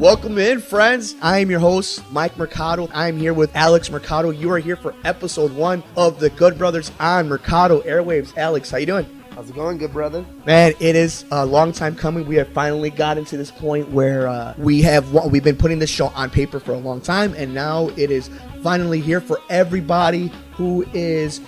Welcome in, friends. I am your host, Mike Mercado. I'm here with Alex Mercado. You are here for episode 1 of the Good Brothers on Mercado Airwaves. Alex, how you doing? How's it going, good brother? Man, it is a long time coming. We have finally gotten to this point where we've been putting this show on paper for a long time, and now it is finally here for everybody who is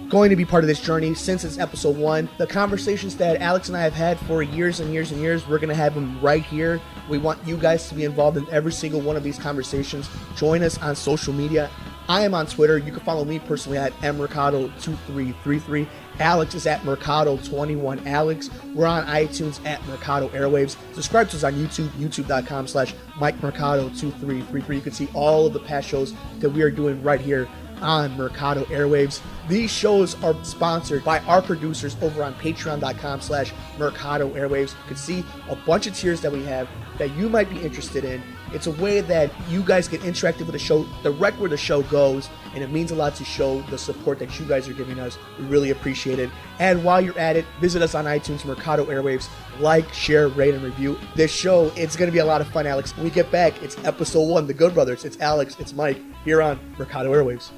going to be part of this journey since it's episode 1. The conversations that Alex and I have had for years and years and years, we're going to have them right here. We want you guys to be involved in every single one of these conversations. Join us on social media. I am on Twitter. You can follow me personally at mmercado2333. Alex is at Mercado21Alex. We're on iTunes at Mercado Airwaves. Subscribe to us on YouTube, youtube.com/MikeMercado2333. You can see all of the past shows that we are doing right here on Mercado Airwaves. These shows are sponsored by our producers over on patreon.com/Mercado Airwaves. You can see a bunch of tiers that we have that you might be interested in. It's a way that you guys get interactive with the show, direct where the show goes, and it means a lot to show the support that you guys are giving us. We really appreciate it. And while you're at it, visit us on iTunes, Mercado Airwaves. Like, share, rate, and review this show. It's going to be a lot of fun, Alex. When we get back, it's episode 1, The Good Brothers. It's Alex, it's Mike, here on Mercado Airwaves.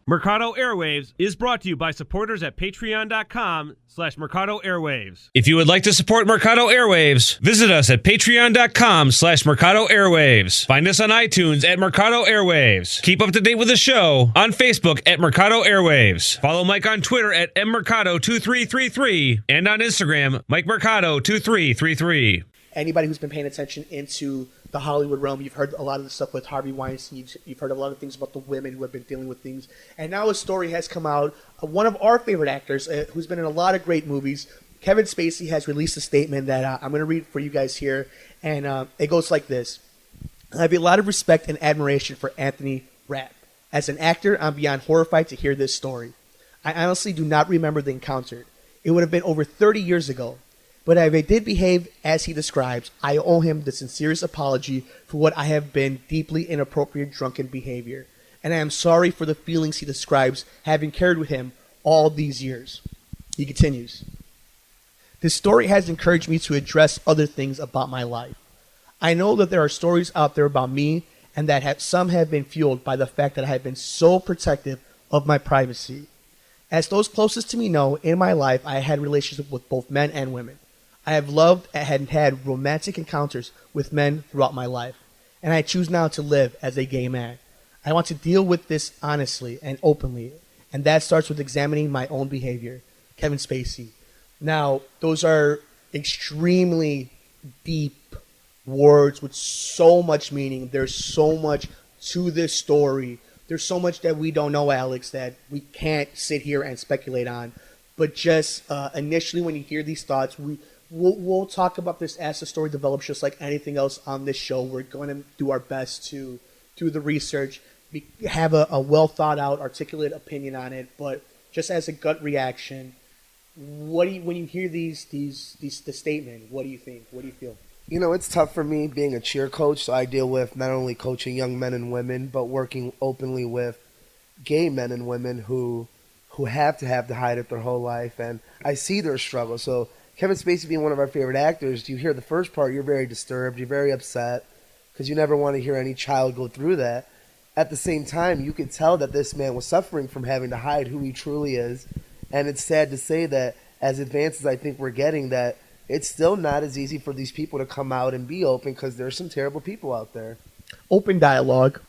Mercado Airwaves is brought to you by supporters at patreon.com/Mercado Airwaves. If you would like to support Mercado Airwaves, visit us at patreon.com/Mercado Airwaves. Find us on iTunes at Mercado Airwaves. Keep up to date with the show on Facebook at Mercado Airwaves. Follow Mike on Twitter at mmercado2333 and on Instagram, Mike Mercado2333. Anybody who's been paying attention into the Hollywood realm, you've heard a lot of the stuff with Harvey Weinstein. You've heard a lot of things about the women who have been dealing with things. And now a story has come out. One of our favorite actors, who's been in a lot of great movies, Kevin Spacey, has released a statement that I'm going to read for you guys here. And it goes like this. I have a lot of respect and admiration for Anthony Rapp. As an actor, I'm beyond horrified to hear this story. I honestly do not remember the encounter. It would have been over 30 years ago. But if I did behave as he describes, I owe him the sincerest apology for what I have been deeply inappropriate drunken behavior. And I am sorry for the feelings he describes having carried with him all these years. He continues. This story has encouraged me to address other things about my life. I know that there are stories out there about me and that some have been fueled by the fact that I have been so protective of my privacy. As those closest to me know, in my life I had relationships with both men and women. I have loved and had romantic encounters with men throughout my life, and I choose now to live as a gay man. I want to deal with this honestly and openly, and that starts with examining my own behavior. Kevin Spacey. Now, those are extremely deep words with so much meaning. There's so much to this story. There's so much that we don't know, Alex, that we can't sit here and speculate on. But just initially when you hear these thoughts, We'll talk about this as the story develops, just like anything else on this show. We're going to do our best to do the research, have a well thought out, articulate opinion on it. But just as a gut reaction, when you hear the statement, what do you think? What do you feel? You know, it's tough for me being a cheer coach, so I deal with not only coaching young men and women, but working openly with gay men and women who have to hide it their whole life, and I see their struggle. So Kevin Spacey being one of our favorite actors, you hear the first part, you're very disturbed, you're very upset, because you never want to hear any child go through that. At the same time, you could tell that this man was suffering from having to hide who he truly is, and it's sad to say that as advanced as I think we're getting, that it's still not as easy for these people to come out and be open, because there's some terrible people out there. Open dialogue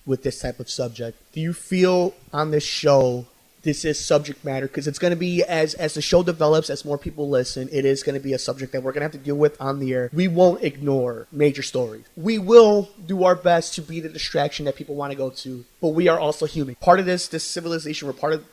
with this type of subject. Do you feel on this show this is subject matter, because it's going to be, as the show develops, as more people listen, it is going to be a subject that we're going to have to deal with on the air. We won't ignore major stories. We will do our best to be the distraction that people want to go to, but we are also human. Part of this civilization, we're part of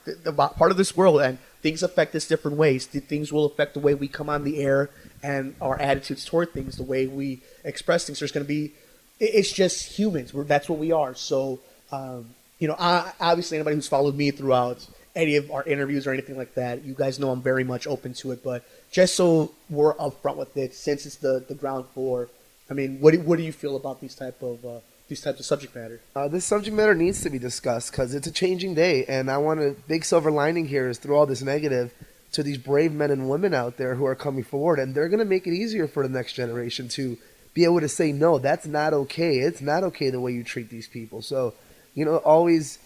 this world, and things affect us different ways. Things will affect the way we come on the air and our attitudes toward things, the way we express things. There's going to be, it's just humans. That's what we are. So, obviously anybody who's followed me throughout any of our interviews or anything like that, you guys know I'm very much open to it. But just so we're upfront with it, since it's the ground floor, I mean, what do you feel about these types of subject matter? This subject matter needs to be discussed because it's a changing day, and I want a big silver lining here is through all this negative to these brave men and women out there who are coming forward, and they're going to make it easier for the next generation to be able to say, no, that's not okay. It's not okay the way you treat these people. So, always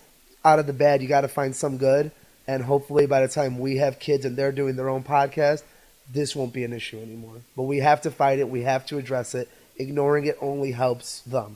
out of the bad, you got to find some good, and hopefully by the time we have kids and they're doing their own podcast, this won't be an issue anymore. But we have to fight it. We have to address it. Ignoring it only helps them.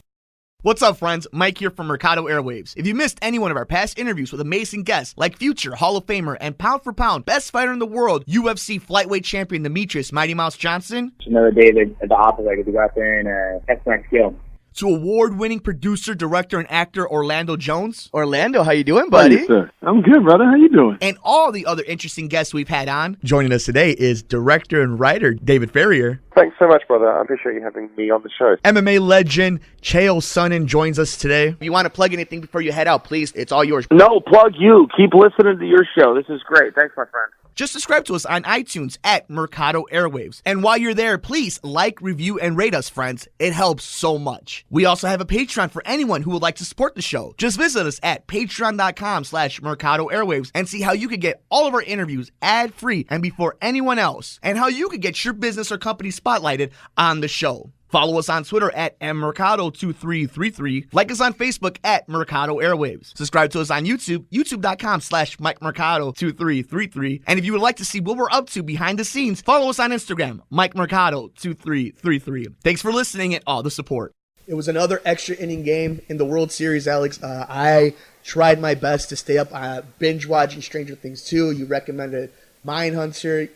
What's up, friends? Mike here from Mercado Airwaves. If you missed any one of our past interviews with amazing guests like future Hall of Famer and pound for pound best fighter in the world, UFC flyweight champion Demetrius Mighty Mouse Johnson, It's another day at the office, I get to go out there and test my skill. to award-winning producer, director, and actor Orlando Jones, Orlando, how you doing, buddy? Hey, sir. I'm good, brother. How you doing? and all the other interesting guests we've had on. Joining us today is director and writer David Ferrier. Thanks so much, brother. I appreciate you having me on the show. MMA legend Chael Sonnen joins us today. If you want to plug anything before you head out, please, it's all yours. No, plug you. Keep listening to your show. This is great. Thanks, my friend. Just subscribe to us on iTunes at Mercado Airwaves. And while you're there, please like, review, and rate us, friends. It helps so much. We also have a Patreon for anyone who would like to support the show. Just visit us at patreon.com/Mercado Airwaves and see how you could get all of our interviews ad-free and before anyone else, and how you could get your business or company spotlighted on the show. Follow us on Twitter at mmercado2333. Like us on Facebook at Mercado Airwaves. Subscribe to us on YouTube, youtube.com/Mike Mercado2333. And if you would like to see what we're up to behind the scenes, follow us on Instagram, Mike Mercado2333. Thanks for listening and all the support. It was another extra inning game in the World Series, Alex. I tried my best to stay up binge watching Stranger Things 2. You recommended Mindhunter.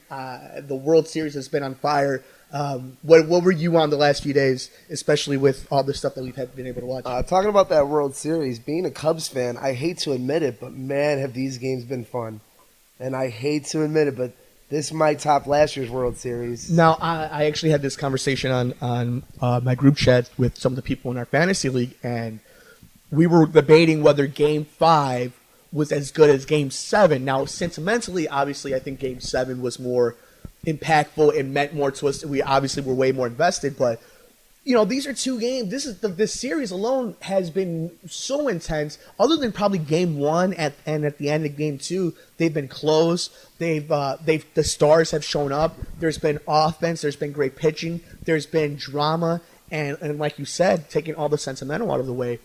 The World Series has been on fire. What were you on the last few days, especially with all the stuff that we've been able to watch? Talking about that World Series, being a Cubs fan, I hate to admit it, but man, have these games been fun. And I hate to admit it, but this might top last year's World Series. Now, I actually had this conversation on my group chat with some of the people in our fantasy league, and we were debating whether Game 5 was as good as Game 7. Now, sentimentally, obviously, I think Game 7 was more impactful and meant more to us. We obviously were way more invested, but these are two games. This series alone has been so intense. Other than probably Game 1 and at the end of Game 2, they've been close. The stars have shown up. There's been offense. There's been great pitching. There's been drama, and like you said, taking all the sentimental out of the way,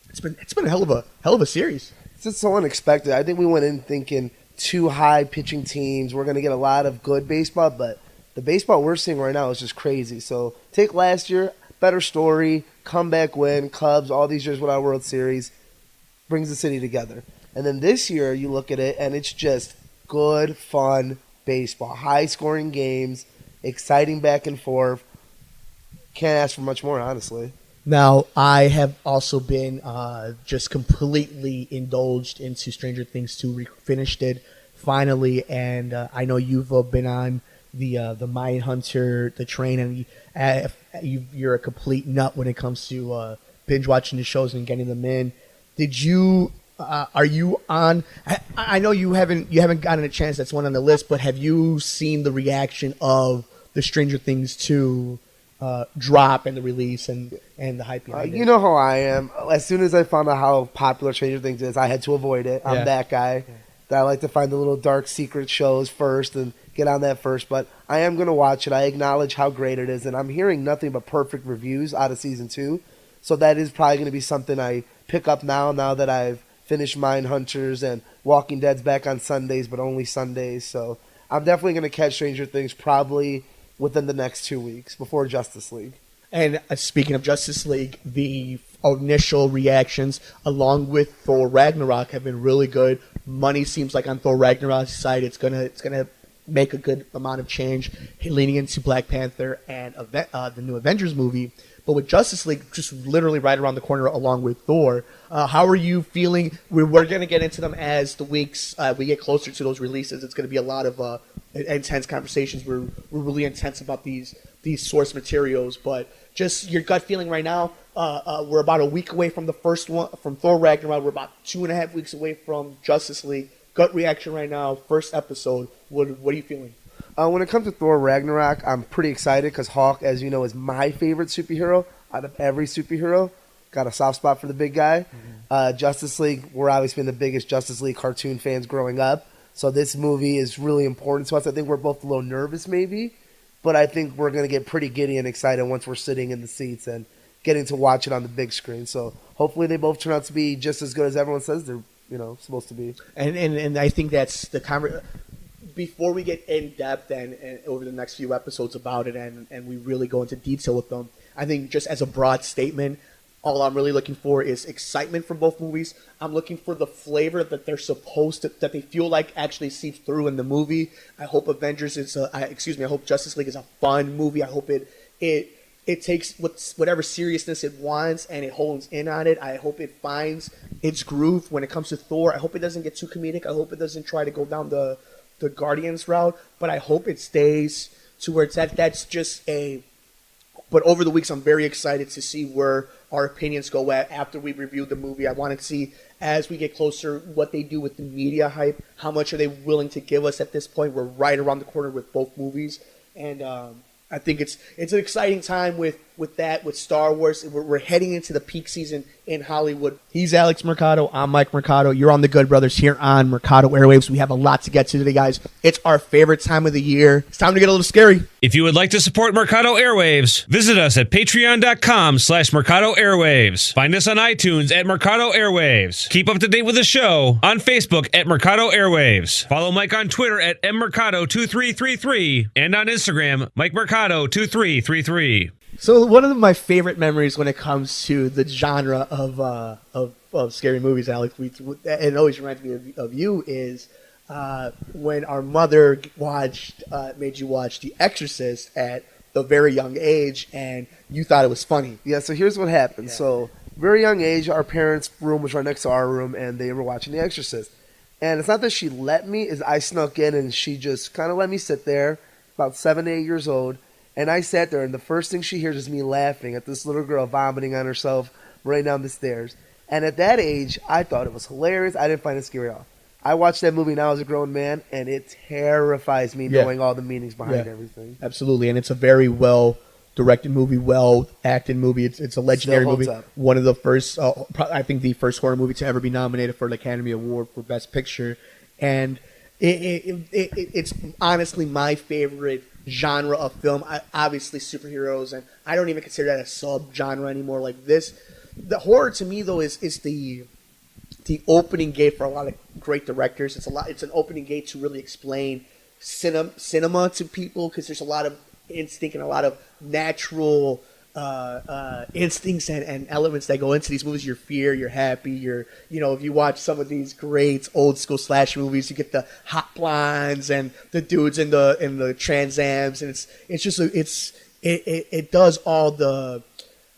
it's been a hell of a series. It's just so unexpected. I think we went in thinking two high pitching teams. We're going to get a lot of good baseball, but the baseball we're seeing right now is just crazy. So take last year, better story, comeback win, Cubs, all these years without World Series, brings the city together. And then this year you look at it and it's just good, fun baseball. High-scoring games, exciting back and forth. Can't ask for much more, honestly. Now, I have also been just completely indulged into Stranger Things 2. Finished it finally, and I know you've been on the Mindhunter, the train, and you're a complete nut when it comes to binge watching the shows and getting them in. Did you? Are you on? I know you haven't gotten a chance. That's one on the list, but have you seen the reaction of the Stranger Things 2? Drop and the release and the hype behind it. You know how I am. As soon as I found out how popular Stranger Things is, I had to avoid it. I'm that guy. That I like to find the little dark secret shows first and get on that first. But I am going to watch it. I acknowledge how great it is, and I'm hearing nothing but perfect reviews out of season 2. So that is probably going to be something I pick up now that I've finished Mindhunters and Walking Dead's back on Sundays, but only Sundays. So I'm definitely going to catch Stranger Things probably within the next 2 weeks before Justice League. And speaking of Justice League, the initial reactions along with Thor Ragnarok have been really good. Money seems like on Thor Ragnarok's side, it's gonna make a good amount of change, leaning into Black Panther and the new Avengers movie. But with Justice League just literally right around the corner along with Thor, how are you feeling? We're going to get into them as the weeks we get closer to those releases. It's going to be a lot of intense conversations. We're really intense about these source materials. But just your gut feeling right now, we're about a week away from the first one, from Thor Ragnarok. We're about 2.5 weeks away from Justice League. Gut reaction right now, first episode. What are you feeling? When it comes to Thor Ragnarok, I'm pretty excited because Hawk, as you know, is my favorite superhero out of every superhero. Got a soft spot for the big guy. Mm-hmm. Justice League, we're obviously been the biggest Justice League cartoon fans growing up. So this movie is really important to us. I think we're both a little nervous maybe, but I think we're going to get pretty giddy and excited once we're sitting in the seats and getting to watch it on the big screen. So hopefully they both turn out to be just as good as everyone says they're supposed to be. And I think that's the before we get in depth and over the next few episodes about it and we really go into detail with them, I think just as a broad statement, all I'm really looking for is excitement from both movies. I'm looking for the flavor that they're supposed to, that they feel like actually seeps through in the movie. I hope I hope Justice League is a fun movie. I hope it takes whatever seriousness it wants and it hones in on it. I hope it finds its groove when it comes to Thor. I hope it doesn't get too comedic. I hope it doesn't try to go down the Guardians route, but I hope it stays to where it's at. That's just a... But over the weeks, I'm very excited to see where our opinions go at after we review the movie. I want to see, as we get closer, what they do with the media hype. How much are they willing to give us at this point? We're right around the corner with both movies. And I think it's an exciting time with Star Wars. We're heading into the peak season in Hollywood. He's Alex Mercado. I'm Mike Mercado. You're on the Good Brothers here on Mercado Airwaves. We have a lot to get to today, guys. It's our favorite time of the year. It's time to get a little scary. If you would like to support Mercado Airwaves, visit us at patreon.com/Mercado Airwaves. Find us on iTunes at Mercado Airwaves. Keep up to date with the show on Facebook at Mercado Airwaves. Follow Mike on Twitter at mmercado2333 and on Instagram, Mike Mercado 2333. So one of my favorite memories when it comes to the genre of scary movies, Alex, it always reminds me of you, is when our mother made you watch The Exorcist at a very young age, and you thought it was funny. Yeah, so here's what happened. Yeah. So very young age, our parents' room was right next to our room, and they were watching The Exorcist. And it's not that she let me, is I snuck in, and she just kind of let me sit there, about 7, 8 years old. And I sat there, and the first thing she hears is me laughing at this little girl vomiting on herself right down the stairs. And at that age, I thought it was hilarious. I didn't find it scary at all. I watched that movie now as a grown man, and it terrifies me knowing all the meanings behind everything. Absolutely, and it's a very well-directed movie, well-acted movie. It's a legendary movie. Up. One of the first, I think the first horror movie to ever be nominated for an Academy Award for Best Picture. And it's honestly my favorite genre of film. Obviously superheroes, and I don't even consider that a sub-genre anymore. Like this, the horror to me though is the opening gate for a lot of great directors. It's an opening gate to really explain cinema to people, because there's a lot of instinct and a lot of natural instincts and elements that go into these movies. Your fear, you're happy, if you watch some of these great old school slash movies, you get the hot blondes and the dudes in the Trans Ams, and it does all the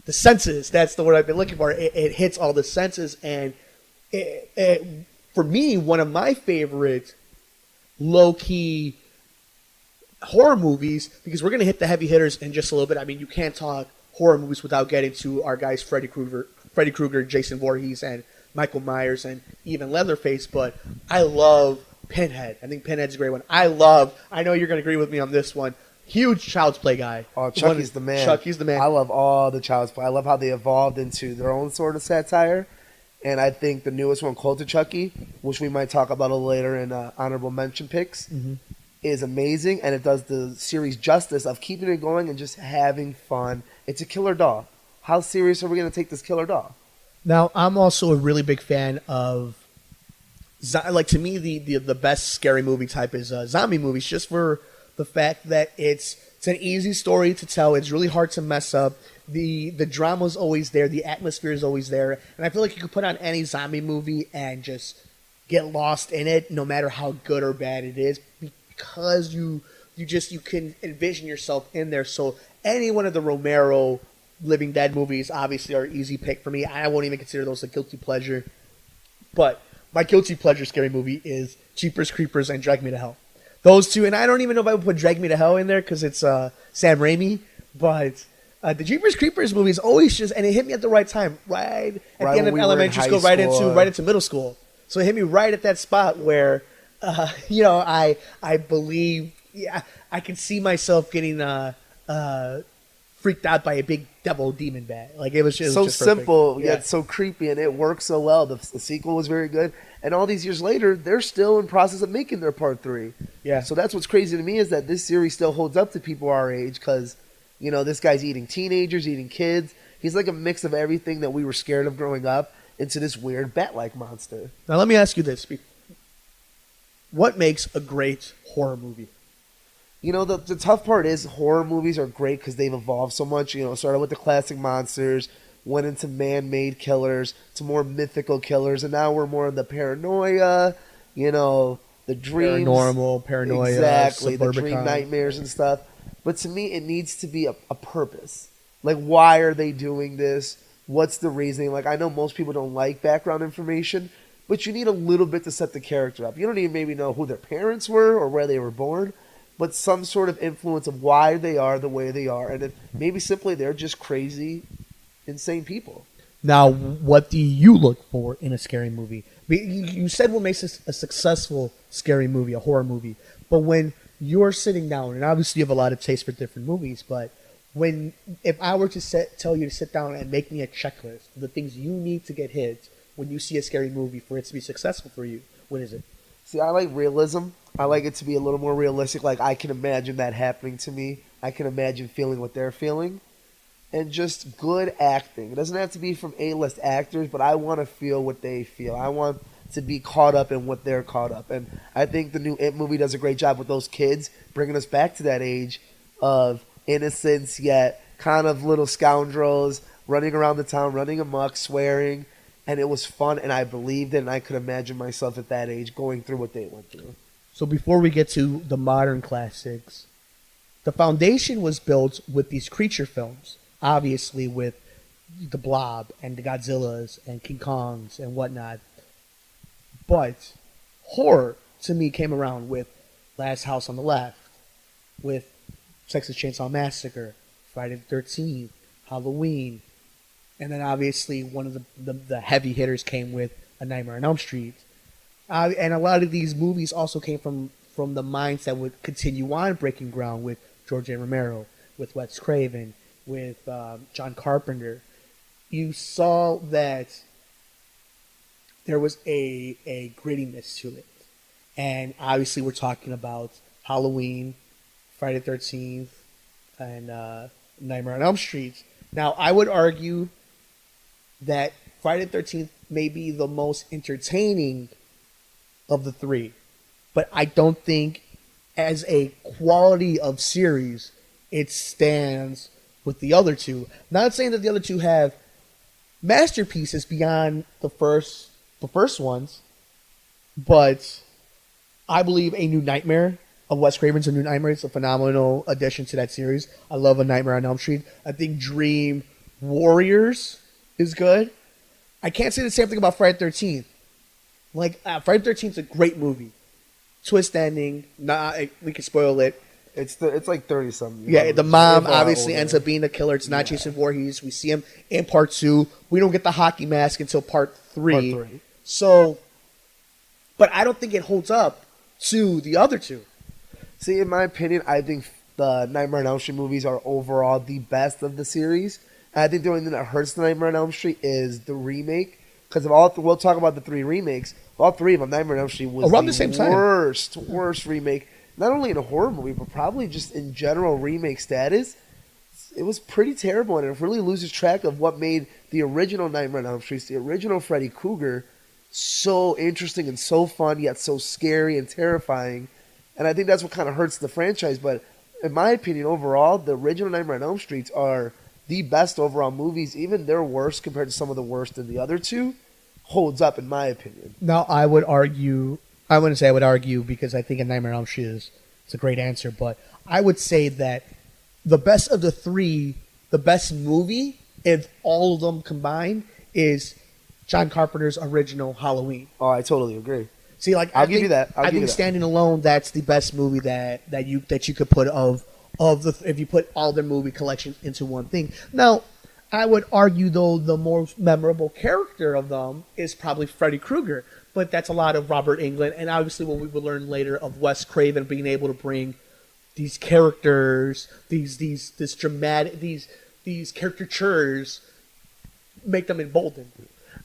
senses. That's the word I've been looking for. It hits all the senses, and for me, one of my favorite low-key horror movies, because we're going to hit the heavy hitters in just a little bit. I mean, you can't talk horror movies without getting to our guys Freddy Krueger, Jason Voorhees, and Michael Myers, and even Leatherface, but I love Pinhead. I think Pinhead's a great one. I know you're going to agree with me on this one, huge Child's Play guy. Oh, Chucky's the man. Chucky's the man. I love all the Child's Play. I love how they evolved into their own sort of satire. And I think the newest one, Cult of Chucky, which we might talk about a little later in honorable mention picks, is amazing. And it does the series justice of keeping it going and just having fun. It's a killer doll. How serious are we going to take this killer doll? Now, I'm also a really big fan of, like, to me, the best scary movie type is zombie movies, just for the fact that it's an easy story to tell. It's really hard to mess up. The drama's always there. The atmosphere is always there. And I feel like you could put on any zombie movie and just get lost in it, no matter how good or bad it is, because you can envision yourself in there. So any one of the Romero Living Dead movies obviously are an easy pick for me. I won't even consider those a guilty pleasure. But my guilty pleasure scary movie is Jeepers Creepers and Drag Me to Hell. Those two, and I don't even know if I would put Drag Me to Hell in there because it's Sam Raimi, but the Jeepers Creepers movie is always just, and it hit me at the right time, right at the end of elementary school, right into middle school. So it hit me right at that spot where, I believe, I can see myself getting freaked out by a big devil demon bat. Like it was just perfect. Simple, yet so creepy, and it worked so well. The sequel was very good, and all these years later, they're still in process of making their part 3. Yeah. So that's what's crazy to me is that this series still holds up to people our age because, this guy's eating teenagers, eating kids. He's like a mix of everything that we were scared of growing up into this weird bat-like monster. Now let me ask you this: what makes a great horror movie? The tough part is horror movies are great because they've evolved so much. Started with the classic monsters, went into man-made killers, to more mythical killers, and now we're more in the paranoia, the dreams. Paranormal, paranoia. Exactly, the dream nightmares and stuff. But to me, it needs to be a purpose. Like, why are they doing this? What's the reasoning? Like, I know most people don't like background information, but you need a little bit to set the character up. You don't even maybe know who their parents were or where they were born, but some sort of influence of why they are the way they are. And if maybe simply they're just crazy, insane people. Now, what do you look for in a scary movie? You said what makes a successful scary movie, a horror movie. But when you're sitting down, and obviously you have a lot of taste for different movies, but if I were to tell you to sit down and make me a checklist of the things you need to get hit when you see a scary movie for it to be successful for you, what is it? See, I like realism. I like it to be a little more realistic. Like, I can imagine that happening to me. I can imagine feeling what they're feeling. And just good acting. It doesn't have to be from A-list actors, but I want to feel what they feel. I want to be caught up in what they're caught up. And I think the new It movie does a great job with those kids, bringing us back to that age of innocence, yet kind of little scoundrels, running around the town, running amok, swearing. And it was fun, and I believed it, and I could imagine myself at that age going through what they went through. So before we get to the modern classics, the foundation was built with these creature films, obviously with the Blob and the Godzillas and King Kongs and whatnot. But horror, to me, came around with Last House on the Left, with Texas Chainsaw Massacre, Friday the 13th, Halloween, and then obviously one of the heavy hitters came with A Nightmare on Elm Street. And a lot of these movies also came from the minds that would continue on breaking ground with George A. Romero, with Wes Craven, with John Carpenter. You saw that there was a grittiness to it. And obviously we're talking about Halloween, Friday the 13th, and Nightmare on Elm Street. Now, I would argue that Friday the 13th may be the most entertaining of the three. But I don't think as a quality of series, it stands with the other two. Not saying that the other two have masterpieces beyond the first ones, but I believe A New Nightmare of Wes Craven's A New Nightmare is a phenomenal addition to that series. I love A Nightmare on Elm Street. I think Dream Warriors is good. I can't say the same thing about Friday the 13th. Like, Friday the 13th is a great movie. Twist ending. We can spoil it. It's like 30 something. Yeah, the mom obviously ends up being the killer. It's not Jason Voorhees. We see him in part 2. We don't get the hockey mask until part 3. So, but I don't think it holds up to the other two. See, in my opinion, I think the Nightmare on Elm Street movies are overall the best of the series. And I think the only thing that hurts the Nightmare on Elm Street is the remake. Because we'll talk about the 3 remakes. All 3 of them, Nightmare on Elm Street was around the same time. worst remake. Not only in a horror movie, but probably just in general remake status. It was pretty terrible, and it really loses track of what made the original Nightmare on Elm Street, the original Freddy Krueger, so interesting and so fun, yet so scary and terrifying. And I think that's what kind of hurts the franchise. But in my opinion, overall, the original Nightmare on Elm Streets are the best overall movies. Even their worst compared to some of the worst in the other two holds up, in my opinion. Now, I wouldn't say I would argue because I think A Nightmare on Elm Street is a great answer, but I would say that the best of the 3, the best movie, if all of them combined, is John Carpenter's original Halloween. Oh, I totally agree. See, like I'll give you that. I think standing alone, that's the best movie that you could put if you put all their movie collection into one thing. Now, I would argue though the most memorable character of them is probably Freddy Krueger, but that's a lot of Robert Englund, and obviously what we will learn later of Wes Craven being able to bring these characters, this dramatic, these caricatures make them emboldened.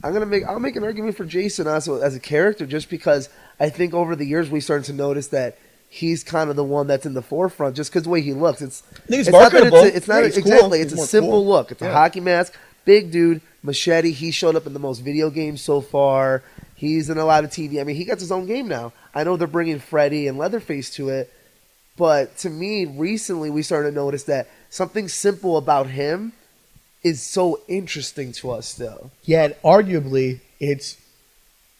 I'll make an argument for Jason also as a character, just because I think over the years we started to notice that he's kind of the one that's in the forefront, just because the way he looks. I think it's marketable. It's not exactly. Cool. It's a simple cool. look. It's a hockey mask, big dude, machete. He showed up in the most video games so far. He's in a lot of TV. I mean, he got his own game now. I know they're bringing Freddy and Leatherface to it, but to me, recently we started to notice that something simple about him is so interesting to us still. Yet, arguably, it's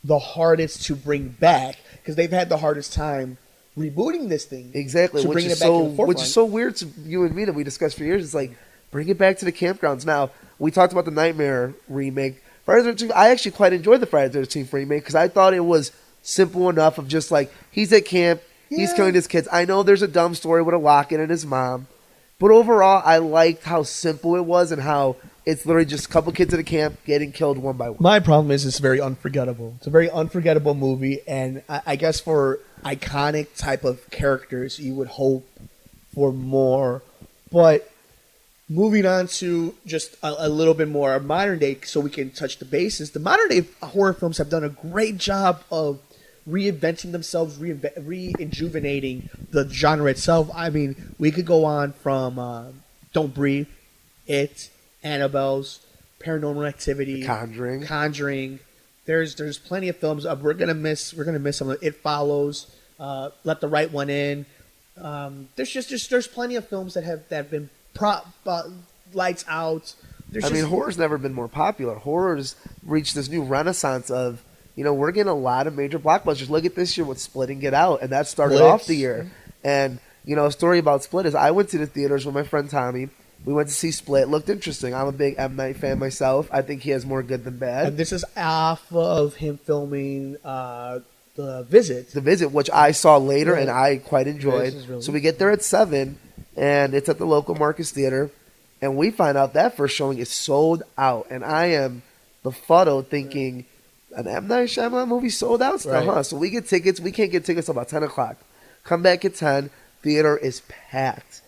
the hardest to bring back because they've had the hardest time rebooting this thing. Exactly, which is so weird to you and me that we discussed for years. It's like, bring it back to the campgrounds. Now, we talked about the Nightmare remake. Friday the 13th, I actually quite enjoyed the Friday the 13th remake because I thought it was simple enough of just like, he's at camp, he's killing his kids. I know there's a dumb story with a locket and his mom, but overall, I liked how simple it was and how it's literally just a couple kids at a camp getting killed one by one. My problem is it's very unforgettable. It's a very unforgettable movie, and I guess for iconic type of characters, you would hope for more. But moving on to just a little bit more modern day, so we can touch the bases. The modern day horror films have done a great job of reinventing themselves, rejuvenating the genre itself. I mean, we could go on from Don't Breathe, It, Annabelle's, Paranormal Activity, Conjuring. There's plenty of films. We're gonna miss some of It Follows, Let the Right One In. There's plenty of films that have been Lights Out. Horror's never been more popular. Horror's reached this new renaissance of, we're getting a lot of major blockbusters. Look at this year with Split and Get Out, and that started off the year. And, a story about Split is I went to the theaters with my friend Tommy. We went to see Split. It looked interesting. I'm a big M. Night fan myself. I think he has more good than bad. And this is off of him filming The Visit. The Visit, which I saw later and I quite enjoyed. Really so we get there at 7, and it's at the local Marcus Theater. And we find out that first showing is sold out. And I am befuddled thinking, an M. Night Shyamalan movie sold out still, huh? So we get tickets. We can't get tickets till about 10 o'clock. Come back at 10. Theater is packed.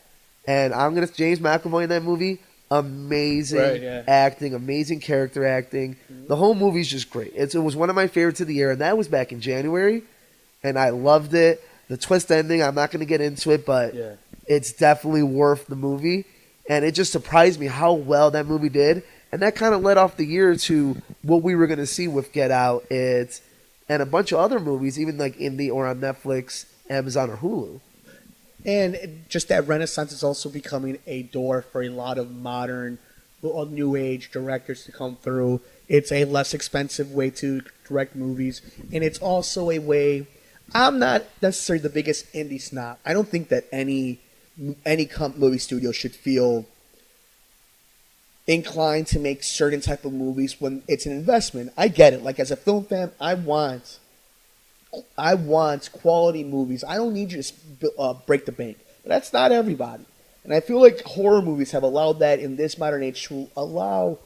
And James McAvoy in that movie, amazing acting, amazing character acting. The whole movie's just great. It was one of my favorites of the year, and that was back in January, and I loved it. The twist ending, I'm not going to get into it, but it's definitely worth the movie. And it just surprised me how well that movie did, and that kind of led off the year to what we were going to see with Get Out, and a bunch of other movies, even like indie or on Netflix, Amazon, or Hulu. And just that renaissance is also becoming a door for a lot of modern, new age directors to come through. It's a less expensive way to direct movies, and it's also a way. I'm not necessarily the biggest indie snob. I don't think that any movie studio should feel inclined to make certain type of movies when it's an investment. I get it. Like, as a film fan, I want quality movies. I don't need you to break the bank. But that's not everybody. And I feel like horror movies have allowed that in this modern age to allow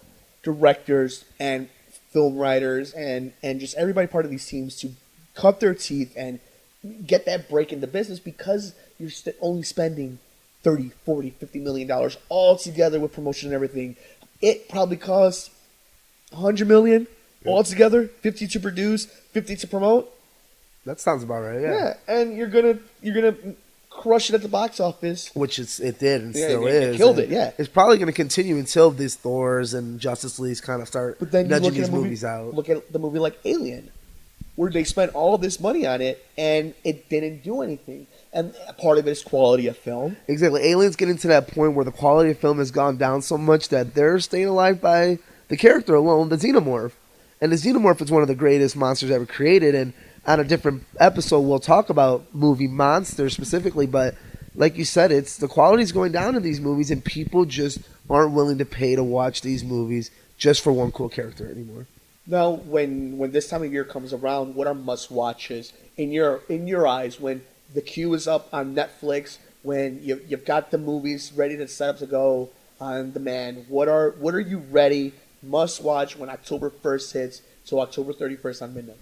directors and film writers and just everybody part of these teams to cut their teeth and get that break in the business because you're only spending $30, $40, $50 million all together with promotion and everything. It probably costs $100 million all together, 50 to produce, 50 to promote. That sounds about right. Yeah, and you're gonna crush it at the box office, which it did and still is. It killed it. Yeah, it's probably gonna continue until these Thors and Justice Leagues kind of start nudging these movies out. Look at the movie like Alien, where they spent all this money on it and it didn't do anything. And part of it is quality of film. Exactly, Alien's getting to that point where the quality of film has gone down so much that they're staying alive by the character alone, the Xenomorph. And the Xenomorph is one of the greatest monsters ever created, and on a different episode, we'll talk about movie monsters specifically, but like you said, it's the quality's going down in these movies, and people just aren't willing to pay to watch these movies just for one cool character anymore. Now, when this time of year comes around, what are must-watches in your eyes? When the queue is up on Netflix, when you've got the movies ready to set up to go on demand, what are you ready must-watch when October 1st hits to October 31st on midnight?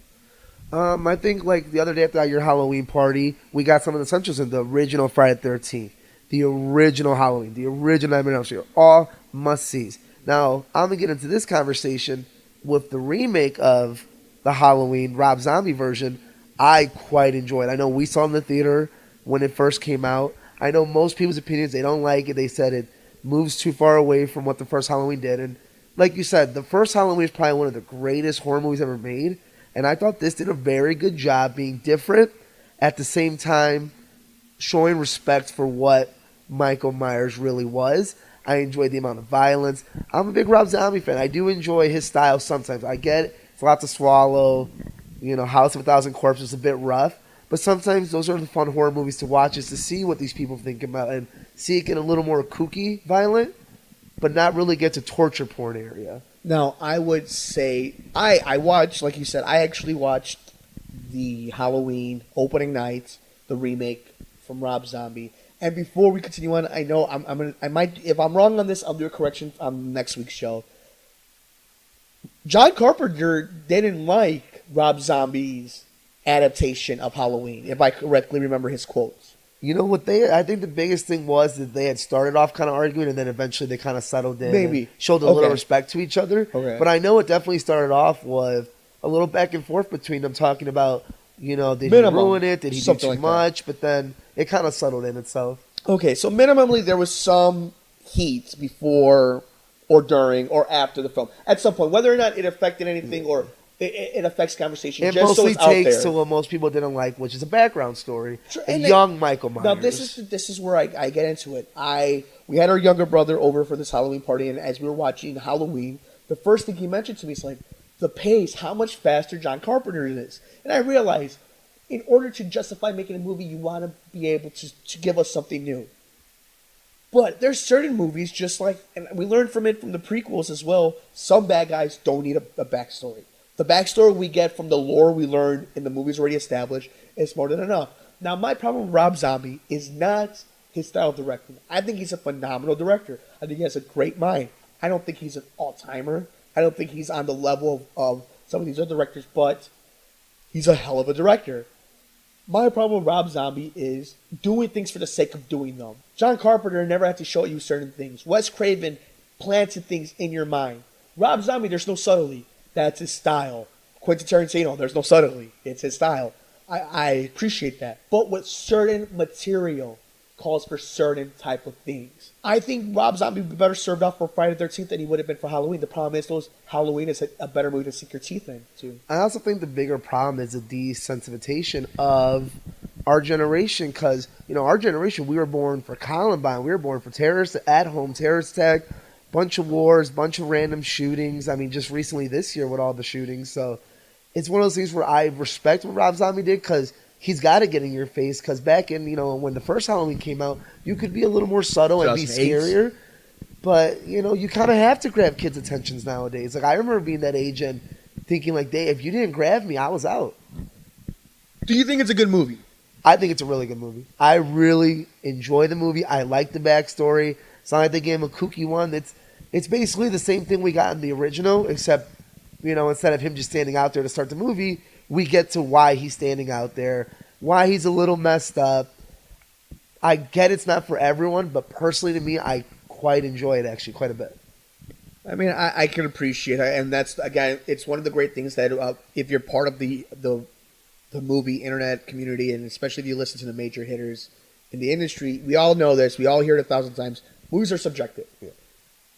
I think like the other day after your Halloween party, we got some of the essentials in the original Friday the 13th, the original Halloween, the original Nightmare on Elm Street, all must-sees. Now, I'm going to get into this conversation with the remake of the Halloween Rob Zombie version. I quite enjoyed. I know we saw it in the theater when it first came out. I know most people's opinions, they don't like it. They said it moves too far away from what the first Halloween did. And like you said, the first Halloween is probably one of the greatest horror movies ever made. And I thought this did a very good job being different, at the same time showing respect for what Michael Myers really was. I enjoyed the amount of violence. I'm a big Rob Zombie fan. I do enjoy his style sometimes. I get it. It's a lot to swallow. House of a Thousand Corpses is a bit rough. But sometimes those are the fun horror movies to watch, is to see what these people think about and see it get a little more kooky, violent, but not really get to torture porn area. Now, I would say I watched, like you said, I actually watched the Halloween opening night, the remake from Rob Zombie. And before we continue on, I know I might, if I'm wrong on this, I'll do a correction on next week's show. John Carpenter didn't like Rob Zombie's adaptation of Halloween, if I correctly remember his quotes. You know what I think the biggest thing was that they had started off kind of arguing, and then eventually they kind of settled in. Maybe. And showed a little respect to each other. Okay. But I know it definitely started off with a little back and forth between them talking about, did he ruin it? Did he do too much? But then it kind of settled in itself. Okay, so minimally there was some heat before or during or after the film. At some point, whether or not it affected anything or it affects conversation. It just mostly so it's out takes there. to what most people didn't like, which is a background story. Sure, a young Michael Myers. Now this is where I get into it. We had our younger brother over for this Halloween party, and as we were watching Halloween, the first thing he mentioned to me is like the pace, how much faster John Carpenter is. And I realized, in order to justify making a movie, you want to be able to give us something new. But there's certain movies, just like, and we learned from it from the prequels as well, some bad guys don't need a backstory. The backstory we get from the lore we learned in the movies already established is more than enough. Now, my problem with Rob Zombie is not his style of directing. I think he's a phenomenal director. I think he has a great mind. I don't think he's an all-timer. I don't think he's on the level of some of these other directors, but he's a hell of a director. My problem with Rob Zombie is doing things for the sake of doing them. John Carpenter never had to show you certain things. Wes Craven planted things in your mind. Rob Zombie, there's no subtlety. That's his style. Quentin Tarantino, there's no subtlety. It's his style. I appreciate that. But with certain material calls for certain type of things. I think Rob Zombie would be better served up for Friday the 13th than he would have been for Halloween. The problem is Halloween is a better movie to sink your teeth into. I also think the bigger problem is the desensitization of our generation, because, our generation, we were born for Columbine. We were born for terrorist at-home terrorist attack, bunch of wars, bunch of random shootings. I mean, just recently this year with all the shootings. So it's one of those things where I respect what Rob Zombie did, because he's got to get in your face. Because back in, when the first Halloween came out, you could be a little more subtle and be scarier. But, you kind of have to grab kids' attentions nowadays. Like, I remember being that age and thinking, like, if you didn't grab me, I was out. Do you think it's a good movie? I think it's a really good movie. I really enjoy the movie. I like the backstory. It's not like they gave him a kooky one. It's basically the same thing we got in the original, except, instead of him just standing out there to start the movie, we get to why he's standing out there, why he's a little messed up. I get it's not for everyone, but personally to me, I quite enjoy it actually quite a bit. I mean, I can appreciate it, and that's, again, it's one of the great things that if you're part of the movie internet community, and especially if you listen to the major hitters in the industry, we all know this, we all hear it 1,000 times, movies are subjective. Yeah.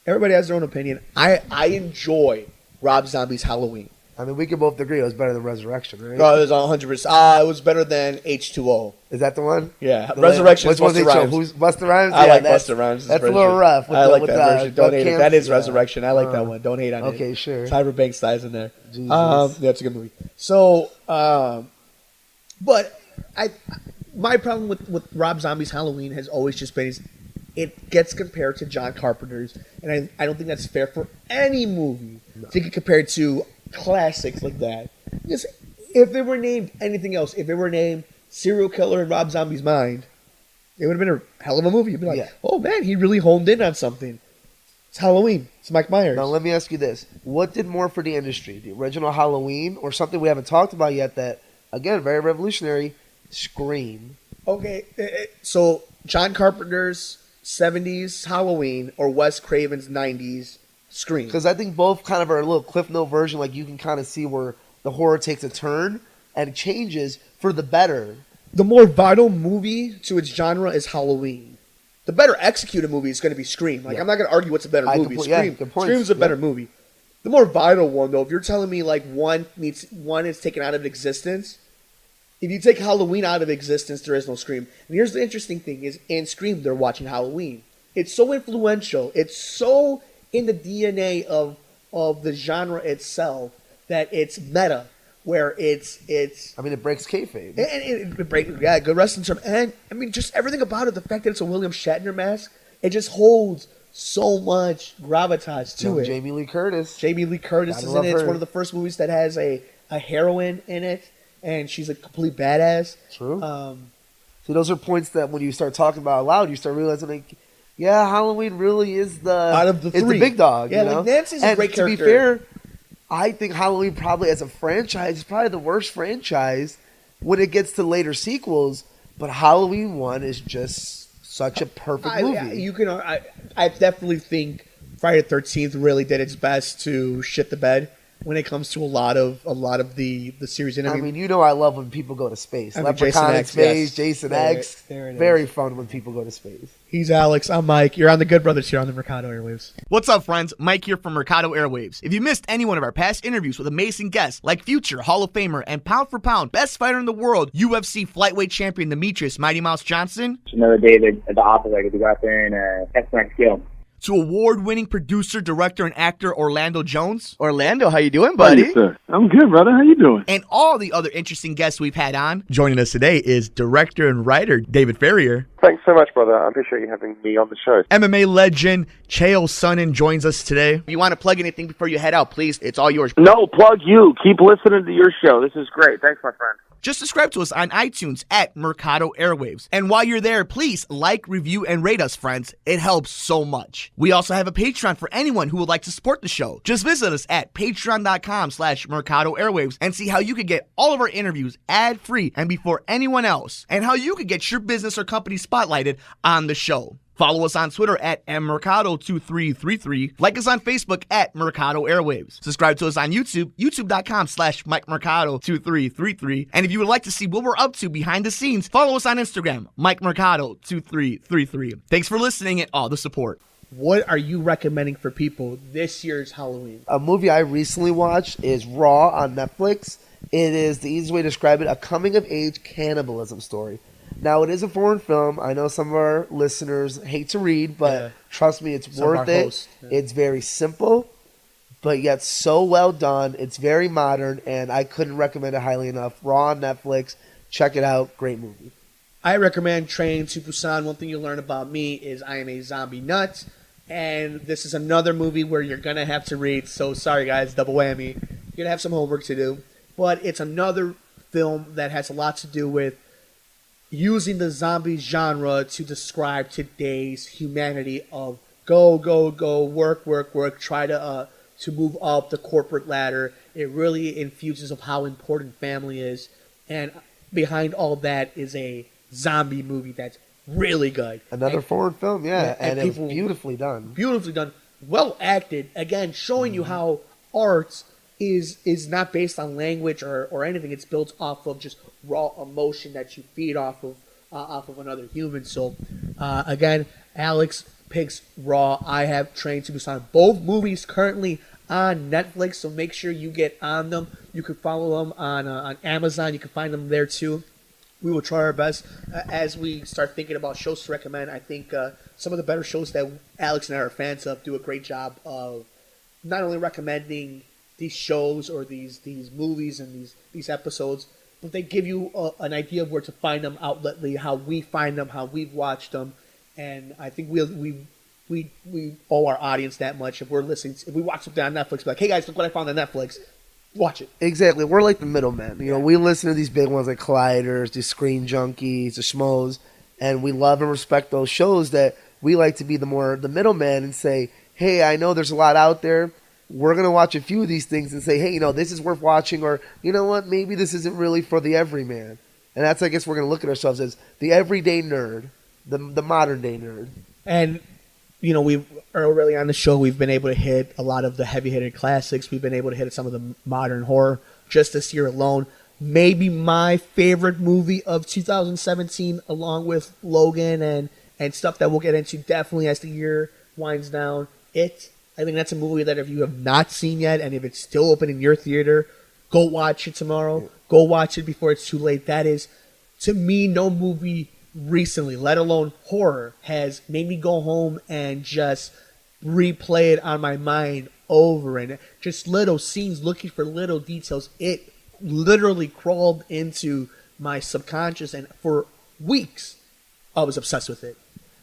Everybody has their own opinion. I enjoy Rob Zombie's Halloween. I mean, we can both agree it was better than Resurrection, right? No, it was 100%. It was better than H2O. Is that the one? Yeah. Resurrection is Busta Rhymes. Who's Busta Rhymes? I like Busta Rhymes. That's a little rough. I like that version. Don't hate it. That is Resurrection. I like that one. Don't hate on it. Okay, sure. Tyra Banks dies in there. Jesus. Yeah, it's a good movie. So, but my problem with Rob Zombie's Halloween has always just been it gets compared to John Carpenter's, and I don't think that's fair for any movie to get compared to classics like that. Just, if it were named anything else, if it were named Serial Killer in Rob Zombie's Mind, it would have been a hell of a movie. You'd be like, oh man, he really honed in on something. It's Halloween. It's Mike Myers. Now, let me ask you this. What did more for the industry? The original Halloween or something we haven't talked about yet that, again, very revolutionary, Scream? Okay, so John Carpenter's 70s Halloween or Wes Craven's 90s Scream. Because I think both kind of are a little Cliff Note version. Like, you can kind of see where the horror takes a turn and changes for the better. The more vital movie to its genre is Halloween. The better executed movie is going to be Scream. Like, I'm not going to argue what's a better movie. Scream's a better movie. The more vital one, though, if you're telling me like one is taken out of existence, if you take Halloween out of existence, there is no Scream. And here's the interesting thing: is in Scream they're watching Halloween. It's so influential. It's so in the DNA of the genre itself that it's meta. Where it's I mean, it breaks kayfabe. And it breaks, good wrestling term. And, I mean, just everything about it, the fact that it's a William Shatner mask, it just holds so much gravitas to it. Jamie Lee Curtis. Jamie Lee Curtis is in it. It's one of the first movies that has a heroine in it, and she's a complete badass. True. See, those are points that when you start talking about out loud, you start realizing, like, yeah, Halloween really is out of the three. Is the big dog. Yeah, you know? like Nancy's a great character. To be fair, I think Halloween probably as a franchise is probably the worst franchise when it gets to later sequels. But Halloween 1 is just such a perfect movie. I definitely think Friday the 13th really did its best to shit the bed when it comes to a lot of the series. And I mean, you know, I love when people go to space. I mean, Leprechaun in space, yes. Jason X. There it is. Very fun when people go to space. He's Alex. I'm Mike. You're on the Good Brothers here on the Mercado Airwaves. What's up, friends? Mike here from Mercado Airwaves. If you missed any one of our past interviews with amazing guests like future Hall of Famer and pound for pound best fighter in the world, UFC flyweight champion Demetrius Mighty Mouse Johnson, Another day at the office, I get to go out there and test my skill. to award-winning producer, director, and actor Orlando Jones, Orlando, how you doing, buddy? Thank you, sir. I'm good, brother. How you doing? and all the other interesting guests we've had on. Joining us today is director and writer David Ferrier. Thanks so much, brother. I appreciate you having me on the show. MMA legend Chael Sonnen joins us today. If you want to plug anything before you head out, please, it's all yours. No, plug you. Keep listening to your show. This is great. Thanks, my friend. Just subscribe to us on iTunes at Mercado Airwaves. And while you're there, please like, review, and rate us, friends. It helps so much. We also have a Patreon for anyone who would like to support the show. Just visit us at patreon.com/Mercado Airwaves and see how you could get all of our interviews ad-free and before anyone else, and how you could get your business or company spotlighted on the show. Follow us on Twitter at mmercado2333. Like us on Facebook at Mercado Airwaves. Subscribe to us on YouTube, youtube.com/Mike Mercado2333. And if you would like to see what we're up to behind the scenes, follow us on Instagram, Mike Mercado2333. Thanks for listening and all the support. What are you recommending for people this year's Halloween? A movie I recently watched is Raw on Netflix. It is, the easiest way to describe it, a coming-of-age cannibalism story. Now, it is a foreign film. I know some of our listeners hate to read, but trust me, it's worth it. It's very simple, but yet so well done. It's very modern, and I couldn't recommend it highly enough. Raw on Netflix. Check it out. Great movie. I recommend Train to Busan. One thing you'll learn about me is I am a zombie nut, and this is another movie where you're going to have to read. So sorry, guys, double whammy. You're going to have some homework to do. But it's another film that has a lot to do with using the zombie genre to describe today's humanity of go, go, go, work, work, work, try to move up the corporate ladder. It really infuses of how important family is. And behind all that is a zombie movie that's really good. Another foreign film, and it was people, beautifully done. Beautifully done. Well acted. Again, showing you how art is not based on language or anything. It's built off of just raw emotion that you feed off of another human. So, again, Alex picks Raw. I have Train to Busan. Both movies currently on Netflix, so make sure you get on them. You can follow them on Amazon. You can find them there too. We will try our best as we start thinking about shows to recommend. I think some of the better shows that Alex and I are fans of do a great job of not only recommending these shows or these movies and these episodes, but they give you an idea of where to find them outletly, how we find them, how we've watched them, and I think we owe our audience that much. If we're listening, if we watch something on Netflix, be like, hey guys, look what I found on Netflix, watch it. Exactly, we're like the middlemen. You know, we listen to these big ones like Colliders, these Screen Junkies, the Schmoes, and we love and respect those shows that we like to be the middleman and say, hey, I know there's a lot out there. We're going to watch a few of these things and say, hey, this is worth watching, or you know what, maybe this isn't really for the everyman. And that's, I guess, we're going to look at ourselves as the everyday nerd, the modern day nerd. And, we've early on the show, we've been able to hit a lot of the heavy-hitter classics. We've been able to hit some of the modern horror just this year alone. Maybe my favorite movie of 2017, along with Logan and stuff that we'll get into definitely as the year winds down. I think that's a movie that if you have not seen yet, and if it's still open in your theater, go watch it tomorrow. Go watch it before it's too late. That is, to me, no movie recently, let alone horror, has made me go home and just replay it on my mind over and just little scenes, looking for little details. It literally crawled into my subconscious, and for weeks, I was obsessed with it.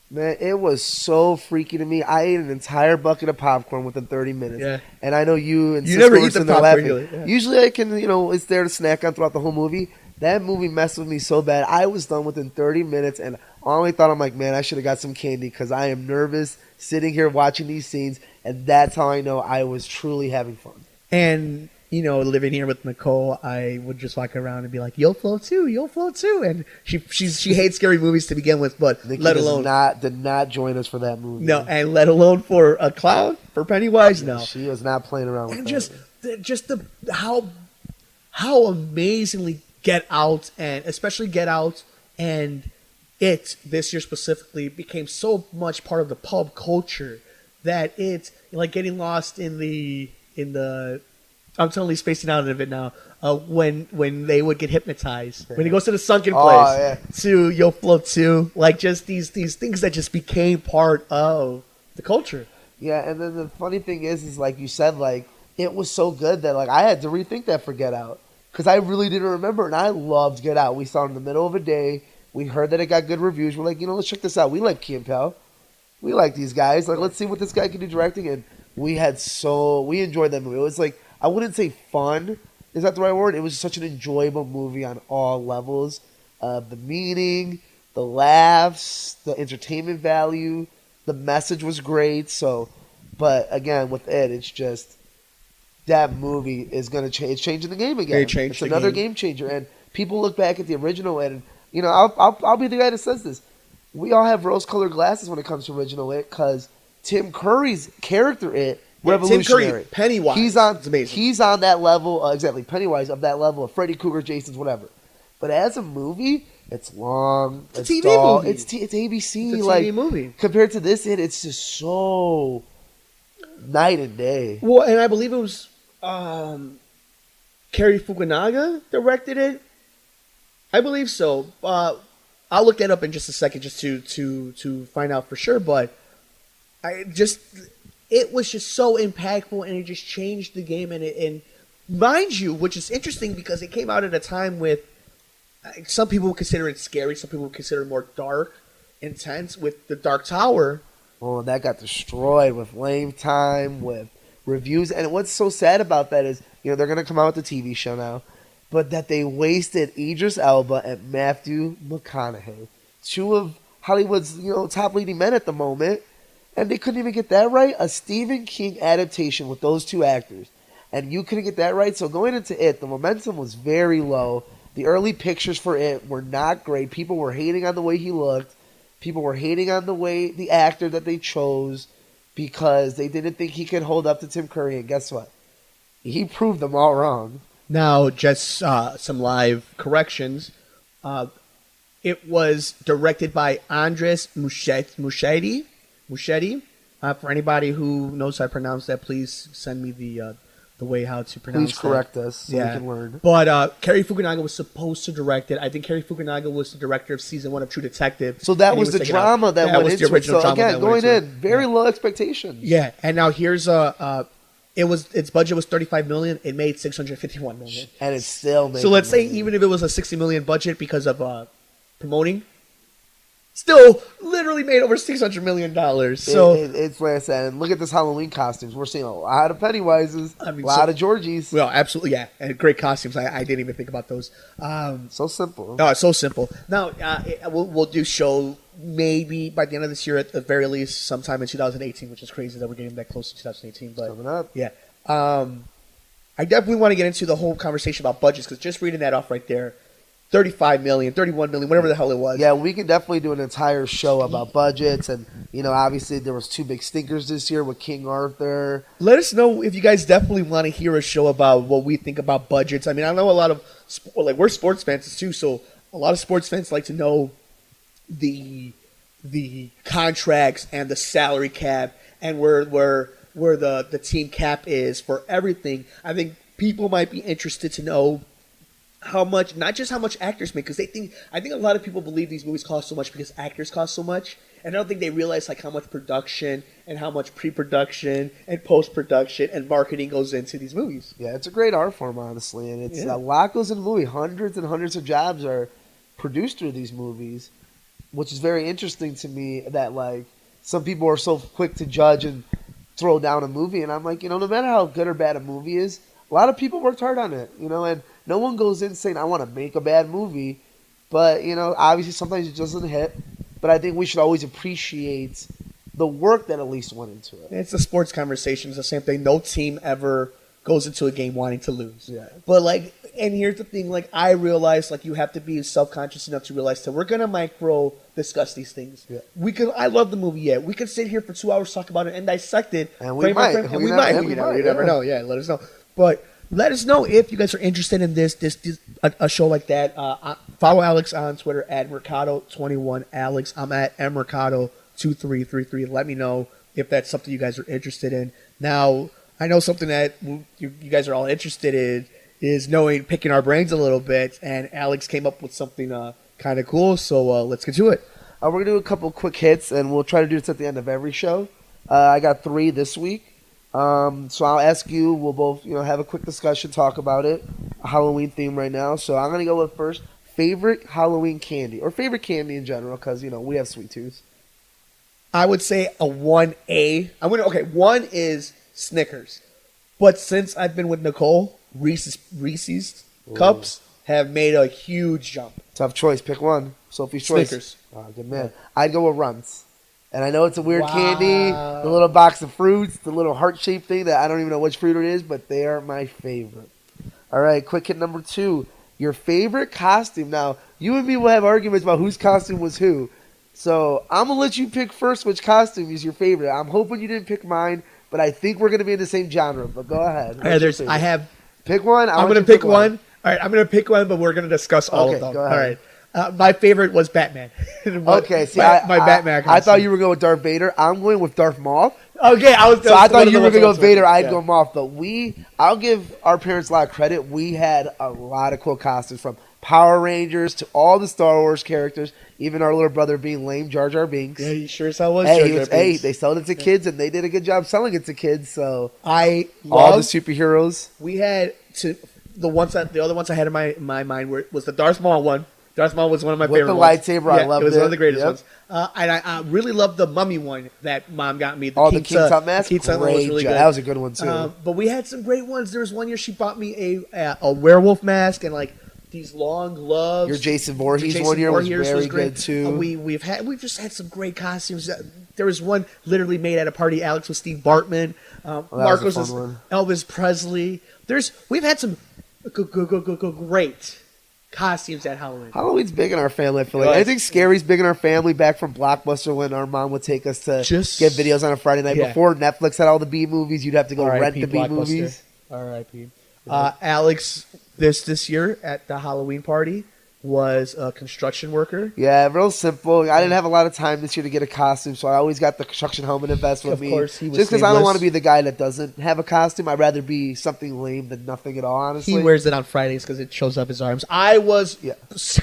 Man, it was so freaky to me. I ate an entire bucket of popcorn within 30 minutes. Yeah. And I know you never eat the popcorn, laughing. really. Yeah. Usually I can, it's there to snack on throughout the whole movie. That movie messed with me so bad. I was done within 30 minutes, and I only thought, I'm like, man, I should have got some candy because I am nervous sitting here watching these scenes, and that's how I know I was truly having fun. And living here with Nicole, I would just walk around and be like, "You'll float too, you'll float too." And she hates scary movies to begin with, but Nikki let alone did not join us for that movie. No, and let alone for a clown, for Pennywise, no. She was not playing around with that. Just how amazingly Get Out, and especially Get Out and It this year specifically became so much part of the pulp culture that it's like getting lost in the I'm totally spacing out of it now. When they would get hypnotized, when he goes to the sunken place, to You'll Float Too, like just these things that just became part of the culture. Yeah, and then the funny thing is like you said, like it was so good that like I had to rethink that for Get Out because I really didn't remember, and I loved Get Out. We saw it in the middle of a day. We heard that it got good reviews. We're like, let's check this out. We like Key and Peele. We like these guys. Like, let's see what this guy can do directing. And we enjoyed that movie. It was like, I wouldn't say fun. Is that the right word? It was such an enjoyable movie on all levels. The meaning, the laughs, the entertainment value, the message was great. So, but again, with it, it's just that movie is going to change. It's changing the game again. It's another game changer. And people look back at the original and, I'll be the guy that says this. We all have rose-colored glasses when it comes to original It because Tim Curry's character It, revolutionary. Tim Curry, Pennywise. It's amazing. He's on that level, exactly, Pennywise, of that level of Freddy Krueger, Jason's, whatever. But as a movie, it's long. It's a TV movie. It's ABC. It's a TV movie. Compared to this, it's just so night and day. Well, and I believe it was Cary Fukunaga directed it. I believe so. I'll look that up in just a second, just to find out for sure. But it was just so impactful, and it just changed the game. And mind you, which is interesting because it came out at a time with some people would consider it scary, some people would consider it more dark, intense. With The Dark Tower. Oh, that got destroyed with Lame Time, with reviews. And what's so sad about that is, they're going to come out with the TV show now, but that they wasted Idris Elba and Matthew McConaughey, two of Hollywood's top leading men at the moment, and they couldn't even get that right. A Stephen King adaptation with those two actors, and you couldn't get that right. So going into It, the momentum was very low. The early pictures for It were not great. People were hating on the way he looked. People were hating on the actor that they chose because they didn't think he could hold up to Tim Curry. And guess what? He proved them all wrong. Now, just some live corrections. It was directed by Andres Muschietti. For anybody who knows how to pronounce that, please send me the way how to pronounce it. Please correct us so we can learn. But Cary Fukunaga was supposed to direct it. I think Cary Fukunaga was the director of season 1 of True Detective. So that was the drama that went into it. So again, going in, very low expectations. Yeah, and now here's its budget was $35 million. It made $651 million, and it's still making. So let's say even if it was a $60 million budget because of promoting, still literally made over $600 million. So it's like I said. And look at this Halloween costumes. We're seeing a lot of Pennywises, a lot of Georgies. Well, absolutely, yeah, and great costumes. I didn't even think about those. So simple. No, it's so simple. Now we'll do show maybe by the end of this year, at the very least, sometime in 2018, which is crazy that we're getting that close to 2018. But Coming up. yeah, I definitely want to get into the whole conversation about budgets because just reading that off right there, 35 million, 31 million, whatever the hell it was. Yeah, we can definitely do an entire show about budgets. And, obviously there was 2 big stinkers this year with King Arthur. Let us know if you guys definitely want to hear a show about what we think about budgets. I mean, I know a lot of, we're sports fans too, so a lot of sports fans like to know the contracts and the salary cap and where the team cap is for everything. I think people might be interested to know how much, not just how much actors make, because I think a lot of people believe these movies cost so much because actors cost so much, and I don't think they realize like how much production and how much pre-production and post-production and marketing goes into these movies. Yeah, it's a great art form, honestly, and it's a lot goes into the movie. Hundreds and hundreds of jobs are produced through these movies, which is very interesting to me that like some people are so quick to judge and throw down a movie, and I'm like, no matter how good or bad a movie is, a lot of people worked hard on it, and no one goes in saying I want to make a bad movie, but obviously sometimes it doesn't hit, but I think we should always appreciate the work that at least went into it. It's a sports conversation. It's the same thing. No team ever goes into a game wanting to lose. Yeah. But and here's the thing, I realize you have to be self-conscious enough to realize that we're gonna micro discuss these things. Yeah. I love the movie. Yeah, we could sit here for 2 hours talk about it and dissect it. And we might. And we might. You never know. Yeah, let us know. But let us know if you guys are interested in a show like that. Follow Alex on Twitter at Mercado21 Alex. I'm at mmercado2333. Let me know if that's something you guys are interested in. Now, I know something that you guys are all interested in is picking our brains a little bit, and Alex came up with something kind of cool, so let's get to it. We're going to do a couple quick hits, and we'll try to do this at the end of every show. I got 3 this week. So I'll ask you, we'll both have a quick discussion, talk about it, a Halloween theme right now. So I'm going to go with first, favorite Halloween candy, or favorite candy in general, because, we have sweet tooths. I would say a 1A. 1 is Snickers. But since I've been with Nicole, Reese's Cups have made a huge jump. Tough choice. Pick one. Sophie's choice. Snickers. Oh, good man. I'd go with Runts. And I know it's a weird candy, the little box of fruits, the little heart-shaped thing that I don't even know which fruit it is, but they are my favorite. All right, quick hit number 2. Your favorite costume. Now, you and me will have arguments about whose costume was who. So I'm going to let you pick first which costume is your favorite. I'm hoping you didn't pick mine, but I think we're going to be in the same genre. But go ahead. Pick one. I'm going to pick one. All right, I'm going to pick one, but we're going to discuss all of them. Go ahead. All right. My favorite was Batman. Okay, see, my Batman costume. I thought you were going with Darth Vader. I'm going with Darth Maul. Okay, I thought you were going to go with Vader. I'd go Moth. But I'll give our parents a lot of credit. We had a lot of cool costumes, from Power Rangers to all the Star Wars characters. Even our little brother being lame, Jar Jar Binks. Yeah, he sure as hell was. Jar Jar Binks. They sold it to kids, and they did a good job selling it to kids. So all the superheroes. We had the other ones I had in my mind was the Darth Maul one. Darth Maul was one of my favorite ones. With the lightsaber, I loved it. It was one of the greatest ones. And I really loved the Mummy one that Mom got me. The King Tut mask? The King Tut one was really good. That was a good one, too. But we had some great ones. There was one year she bought me a werewolf mask and these long gloves. Your Jason Voorhees one year was very good, too. We've just had some great costumes. There was one literally made at a party. Alex was Steve Bartman. Marcos was Elvis Presley. We've had some great costumes at Halloween. Halloween's big in our family, I feel like. I think Scary's big in our family, back from Blockbuster when our mom would take us to get videos on a Friday night. Before Netflix had all the B movies, you'd have to go rent the B movies. R.I.P. Alex, this year at the Halloween party was a construction worker. Yeah, real simple. I didn't have a lot of time this year to get a costume, so I always got the construction helmet and vest with me. Of course, he was just because I don't want to be the guy that doesn't have a costume. I'd rather be something lame than nothing at all, honestly. He wears it on Fridays because it shows up his arms. I was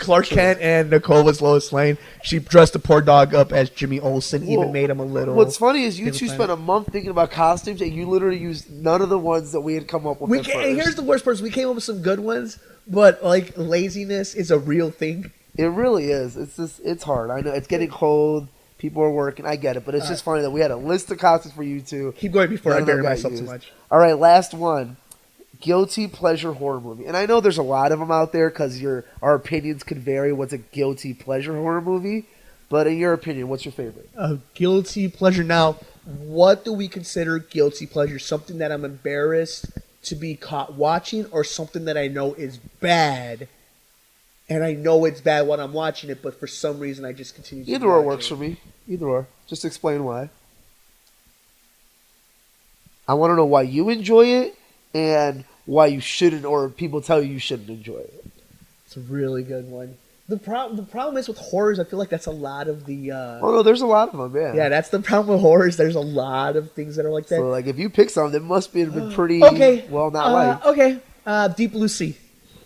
Clark Kent and Nicole was Lois Lane. She dressed the poor dog up as Jimmy Olsen, even made him a little... What's funny is you two spent a month thinking about costumes, and you literally used none of the ones that we had come up with And here's the worst part. We came up with some good ones, but laziness is a real thing. It really is. It's hard. I know it's getting cold. People are working. I get it, but it's just funny that we had a list of costumes for you two. Keep going before I bury myself too much. All right, last one. Guilty pleasure horror movie, and I know there's a lot of them out there because our opinions could vary. What's a guilty pleasure horror movie? But in your opinion, what's your favorite? A guilty pleasure. Now, what do we consider guilty pleasure? Something that I'm embarrassed to be caught watching, or something that I know is bad, and I know it's bad when I'm watching it, but for some reason I just continue to Either or watch works it. for me. Either or. Just explain why. I want to know why you enjoy it and why you shouldn't, or people tell you shouldn't enjoy it. It's a really good one. The problem is with horrors, I feel like that's a lot of the... Oh, no, there's a lot of them, yeah. Yeah, that's the problem with horrors. There's a lot of things that are like that. So, like, if you pick something, it must be pretty well not liked. Okay, Deep Blue Sea.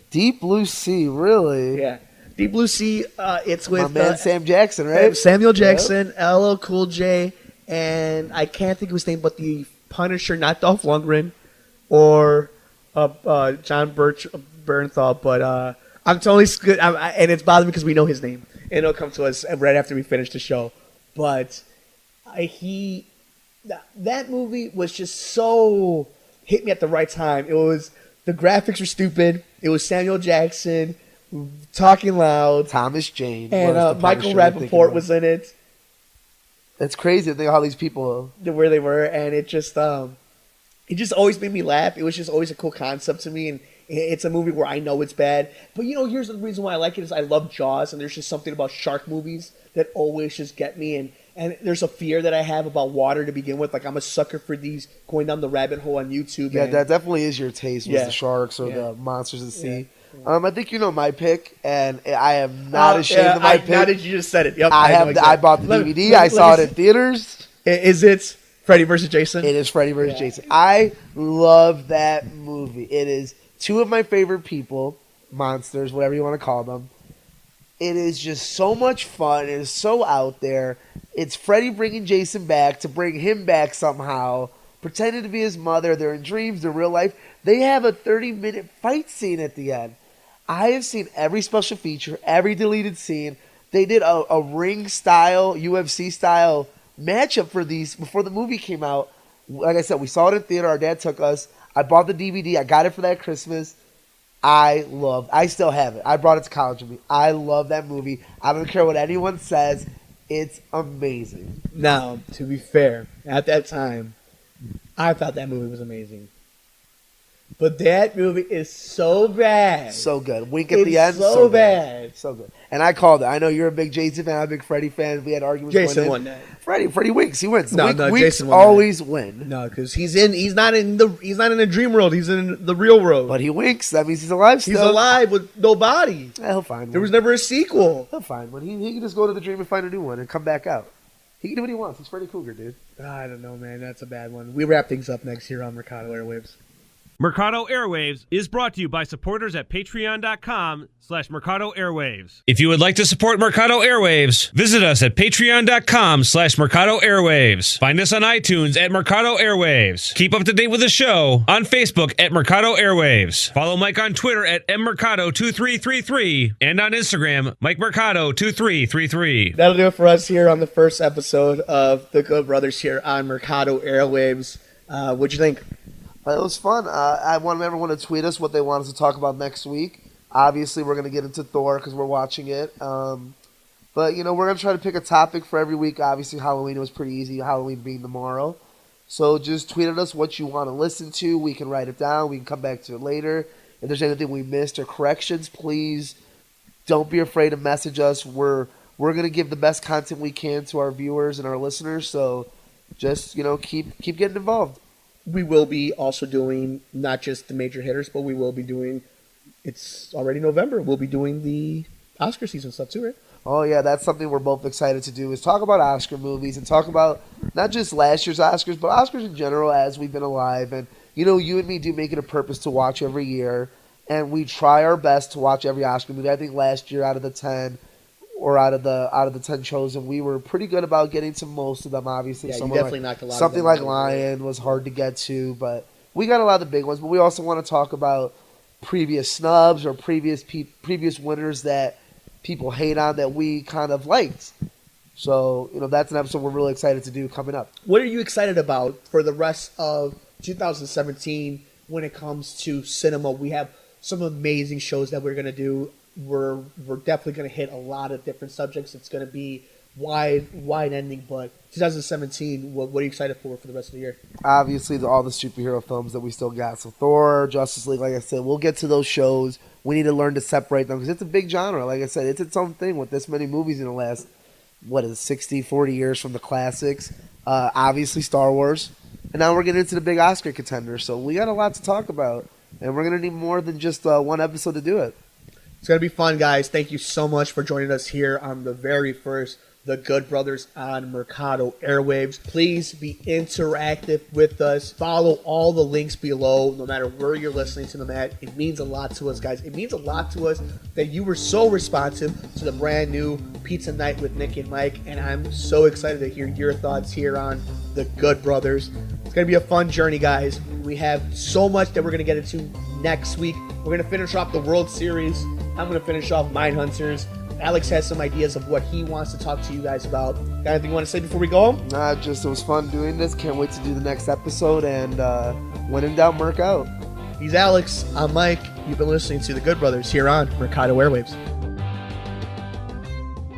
Deep Blue Sea, really? Yeah. Deep Blue Sea, it's with... My man Sam Jackson, right? Samuel Jackson, LL Cool J, and I can't think of his name, but the Punisher, not Dolph Lundgren, or John Bernthal, but... I'm totally good, and it's bothering me because we know his name, and it'll come to us right after we finish the show. But that movie was just so hit me at the right time. It was, the graphics were stupid. It was Samuel Jackson talking loud. Thomas Jane. And Michael Rappaport was in it. It's crazy to think how these people... Where they were, and it just always made me laugh. It was just always a cool concept to me, and it's a movie where I know it's bad. But, here's the reason why I like it is I love Jaws, and there's just something about shark movies that always just get me. And there's a fear that I have about water to begin with. Like, I'm a sucker for these going down the rabbit hole on YouTube. Yeah, that definitely is your taste with the sharks or the monsters of the sea. Yeah. I think you know my pick, and I am not ashamed of my pick. Now that you just said it. Yep, I bought the DVD. I saw it in theaters. Is it Freddy vs. Jason? It is Freddy vs. Jason. I love that movie. It is two of my favorite people, monsters, whatever you want to call them. It is just so much fun. It is so out there. It's Freddy bringing Jason back to bring him back somehow, pretending to be his mother. They're in dreams, they're real life. They have a 30-minute fight scene at the end. I have seen every special feature, every deleted scene. They did a ring-style, UFC-style matchup for these before the movie came out. Like I said, we saw it in theater. Our dad took us. I bought the DVD. I got it for that Christmas. I still have it. I brought it to college with me. I love that movie. I don't care what anyone says. It's amazing. Now, to be fair, at that time, I thought that movie was amazing. But that movie is so bad. So good. Wink at the end. So bad. So good. And I called it. I know you're a big Jason fan. I'm a big Freddy fan. We had arguments. Jason won that. Freddie winks. He wins. No, Winks Jason won always that. win. No, because he's not in the dream world. He's in the real world. But he winks. That means he's alive still. He's alive with no body. Yeah, he'll find one. There was never a sequel. He'll find one. He can just go to the dream and find a new one and come back out. He can do what he wants. He's Freddy Krueger, dude. I don't know, man. That's a bad one. We wrap things up next here on Mercado Airwaves. Mercado Airwaves is brought to you by supporters at patreon.com/Mercado Airwaves. If you would like to support Mercado Airwaves, visit us at patreon.com/Mercado Airwaves. Find us on iTunes at Mercado Airwaves. Keep up to date with the show on Facebook at Mercado Airwaves. Follow Mike on Twitter at mmercado2333 and on Instagram, Mike Mercado2333. That'll do it for us here on the first episode of The Good Brothers here on Mercado Airwaves. What'd you think? It was fun. I want everyone to tweet us what they want us to talk about next week. Obviously, we're going to get into Thor because we're watching it. But, we're going to try to pick a topic for every week. Obviously, Halloween was pretty easy, Halloween being tomorrow. So just tweet at us what you want to listen to. We can write it down. We can come back to it later. If there's anything we missed or corrections, please don't be afraid to message us. We're going to give the best content we can to our viewers and our listeners. So just, keep getting involved. We will be also doing not just the major hitters, but we will be doing, it's already November, we'll be doing the Oscar season stuff too, right? Oh, yeah, that's something we're both excited to do, is talk about Oscar movies and talk about not just last year's Oscars, but Oscars in general as we've been alive. And, you and me do make it a purpose to watch every year, and we try our best to watch every Oscar movie. I think last year out of the 10 chosen, we were pretty good about getting to most of them, obviously. Yeah, you definitely knocked a lot of them. Something like Lion was hard to get to, but we got a lot of the big ones. But we also want to talk about previous snubs or previous winners that people hate on that we kind of liked. So, that's an episode we're really excited to do coming up. What are you excited about for the rest of 2017 when it comes to cinema? We have some amazing shows that we're going to do. We're definitely going to hit a lot of different subjects. It's going to be wide ending, but 2017, what are you excited for the rest of the year? Obviously, all the superhero films that we still got. So Thor, Justice League, like I said, we'll get to those shows. We need to learn to separate them because it's a big genre. Like I said, it's its own thing with this many movies in the last, 60, 40 years from the classics. Obviously, Star Wars. And now we're getting into the big Oscar contenders. So we got a lot to talk about. And we're going to need more than just one episode to do it. It's going to be fun, guys. Thank you so much for joining us here on the very first The Good Brothers on Mercado Airwaves. Please be interactive with us. Follow all the links below, no matter where you're listening to them at. It means a lot to us, guys. It means a lot to us that you were so responsive to the brand new Pizza Night with Nick and Mike, and I'm so excited to hear your thoughts here on The Good Brothers. It's going to be a fun journey, guys. We have so much that we're going to get into next week. We're going to finish off the World Series. I'm going to finish off Mindhunters. Alex has some ideas of what he wants to talk to you guys about. Got anything you want to say before we go home? Just it was fun doing this. Can't wait to do the next episode. And when in doubt, Merc out. He's Alex. I'm Mike. You've been listening to The Good Brothers here on Mercado Airwaves.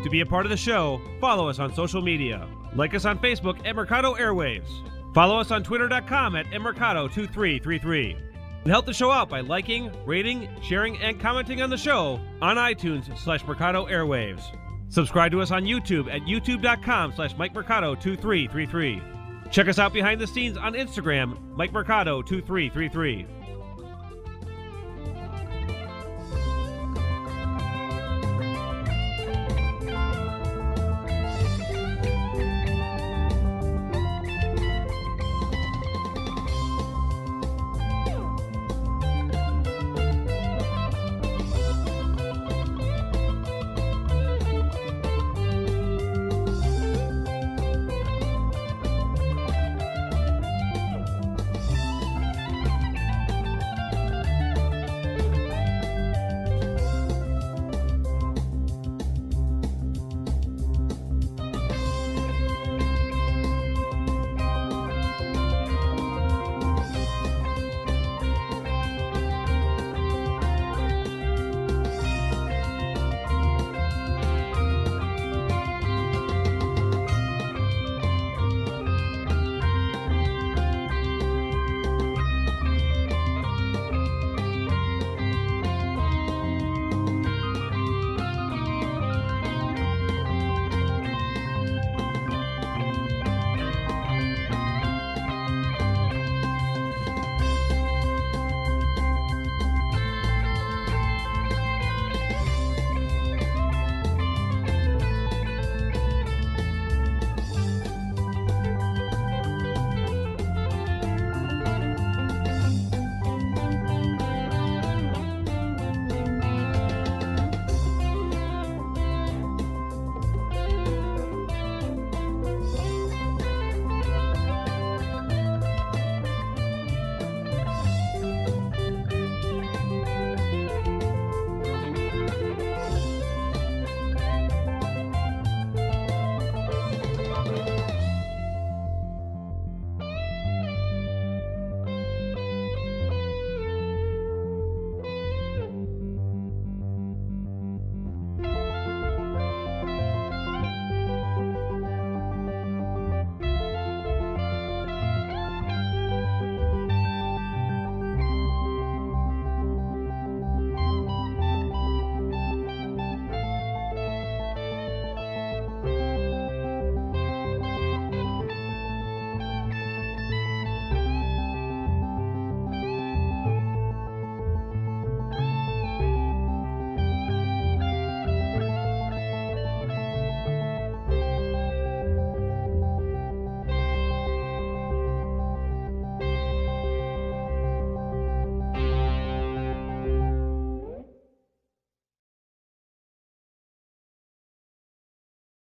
To be a part of the show, follow us on social media. Like us on Facebook at Mercado Airwaves. Follow us on Twitter.com at mmercado2333. And help the show out by liking, rating, sharing, and commenting on the show on iTunes/Mercado Airwaves. Subscribe to us on YouTube at youtube.com/MikeMercado2333. Check us out behind the scenes on Instagram, MikeMercado2333.